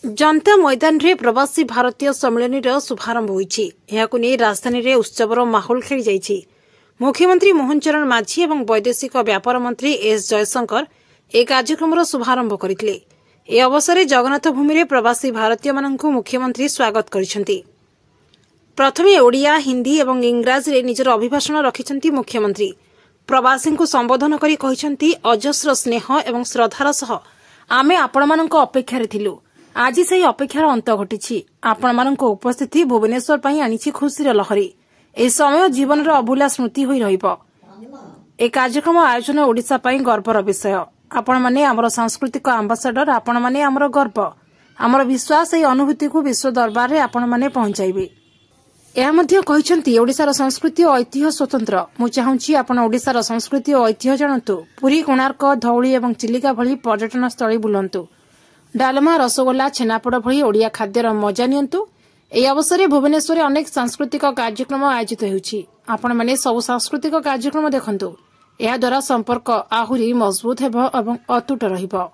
जनता मैदान रे प्रवासी भारतीय सम्मेलन शुभारंभ होईछि। एहाकु नै राजधानी रे उत्सवर माहौल खेली जाइछि। मुख्यमंत्री मोहन चरण माझी एवं वैदेशिक व्यापार मंत्री एस जयशंकर ए कार्यक्रम शुभारंभ करथिले। ए अवसर जगन्नाथ भूमि रे प्रवासी भारतीय माननकु मुख्यमंत्री स्वागत करिसेंति। प्रथमे ओडिया, हिंदी एवं इंग्राजी रे निजर अभिभाषण रखिसेंति मुख्यमंत्री। प्रवासी को संबोधन करी कहिसेंति अजस्र स्नेह एवं श्रद्धार सह आमे आपणमानक अपेक्षा रे थिलु। आज से अपेक्षार अंत घटी। आपण उपस्थिति भुवनेश्वर पर आनी खुशीर लहरी। ए समय जीवन अभूला स्मृति होई रहिबो। ए कार्यक्रम आयोजन ओडिशा पई गर्वर विषय। आपण माने आमर सांस्कृतिक आंबासाडर, आपण माने आमर गर्व, आमर विश्वास। ए अनुभूति को विश्व दरबार रे आपण माने पहुंचाइबे। ଏହା ମଧ୍ୟ କହିଛନ୍ତି ओडिशार संस्कृति और ऐतिह्य स्वतंत्र। मु चाहूँगी आपण ओडिशार संस्कृति और ऐतिह्य जानतु। पुरी, कोणार्क, धौली और चिलिका भली पर्यटन स्थली बुलंतु। डालमा, रसगोला, छेनापोड़ भली ओडिया खाद्यर मजा नियंतु। एही अवसर भुवनेश्वर अनेक सांस्कृतिक कार्यक्रम आयोजित होउछि। आपण माने सब सांस्कृतिक कार्यक्रम देखंतु। एहा द्वारा संपर्क आहुरी मजबूत हेबो एवं अतुट रहिबो।